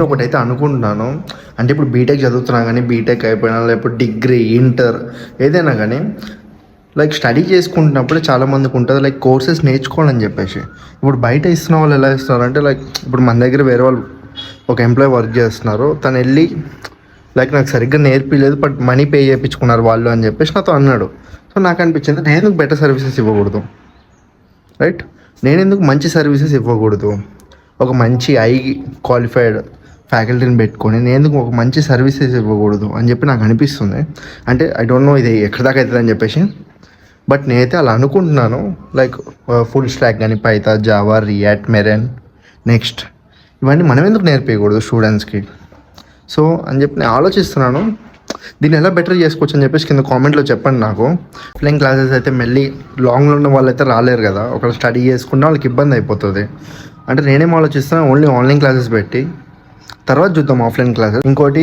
ఒకటైతే అనుకుంటున్నాను. అంటే ఇప్పుడు బీటెక్ చదువుతున్నా కానీ, బీటెక్ అయిపోయినా లేకపోతే డిగ్రీ, ఇంటర్ ఏదైనా కానీ లైక్ స్టడీ చేసుకుంటున్నప్పుడు చాలామందికి ఉంటుంది లైక్ కోర్సెస్ నేర్చుకోవాలని చెప్పేసి. ఇప్పుడు బయట ఇస్తున్న వాళ్ళు ఎలా ఇస్తున్నారు అంటే లైక్ ఇప్పుడు మన దగ్గర వేరే వాళ్ళు ఒక ఎంప్లాయీ వర్క్ చేస్తున్నారు, తను వెళ్ళి లైక్ నాకు సరిగ్గా నేర్పించలేదు బట్ మనీ పే చేయించుకున్నారు వాళ్ళు అని చెప్పేసి నాతో అన్నాడు. సో నాకు అనిపించింది నేను ఎందుకు బెటర్ సర్వీసెస్ ఇవ్వకూడదు, రైట్? నేను ఎందుకు మంచి సర్వీసెస్ ఇవ్వకూడదు? ఒక మంచి క్వాలిఫైడ్ ఫ్యాకల్టీని పెట్టుకొని నేను ఎందుకు ఒక మంచి సర్వీసెస్ ఇవ్వకూడదు అని చెప్పి నాకు అనిపిస్తుంది. అంటే ఐ డోంట్ నో ఇది ఎక్కడి దాకా అవుతుంది అని చెప్పేసి, బట్ నేనైతే అలా అనుకుంటున్నాను. లైక్ ఫుల్ స్టాక్ కానీ Python, Java, react, marine, next ఇవన్నీ మనం ఎందుకు నేర్పించకూడదు స్టూడెంట్స్కి? సో అని చెప్పి నేను ఆలోచిస్తున్నాను దీన్ని ఎలా బెటర్ చేసుకోవచ్చు అని చెప్పేసి కింద కామెంట్లో చెప్పండి నాకు. ఆఫ్లైన్ క్లాసెస్ అయితే మళ్ళీ లాంగ్లో ఉన్న వాళ్ళు అయితే రాలేరు కదా, ఒకవేళ స్టడీ చేసుకుంటే వాళ్ళకి ఇబ్బంది అయిపోతుంది. అంటే నేనేం ఆలోచిస్తున్నాను, ఓన్లీ ఆన్లైన్ క్లాసెస్ పెట్టి తర్వాత చూద్దాం ఆఫ్లైన్ క్లాసెస్. ఇంకోటి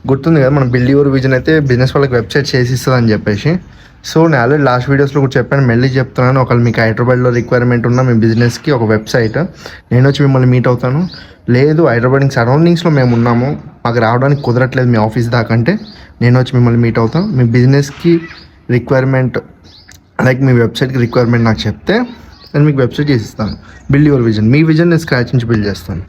గుర్తుంది కదా, మనం బిల్డ్ యువర్ విజన్ అయితే బిజినెస్ వాళ్ళకి వెబ్సైట్ చేసిస్తుంది అని చెప్పేసి. సో నేను ఆల్రెడీ లాస్ట్ వీడియోస్లో కూడా చెప్పాను, మళ్ళీ చెప్తున్నాను. ఒకవేళ మీకు హైదరాబాద్లో రిక్వైర్మెంట్ ఉన్న మీ బిజినెస్కి ఒక వెబ్సైట్, నేను వచ్చి మిమ్మల్ని మీట్ అవుతాను. లేదు హైదరాబాద్ సరౌండింగ్స్లో మేము ఉన్నాము, మాకు రావడానికి కుదరట్లేదు మీ ఆఫీస్ దాకా అంటే నేను వచ్చి మిమ్మల్ని మీట్ అవుతాను. మీ బిజినెస్కి రిక్వైర్మెంట్ లైక్ మీ వెబ్సైట్కి రిక్వైర్మెంట్ నాకు చెప్తే నేను మీకు వెబ్సైట్ చేసిస్తాను. బిల్డ్ యువర్ విజన్, మీ విజన్ నేను స్క్రాచ్ నుంచి బిల్డ్ చేస్తాను.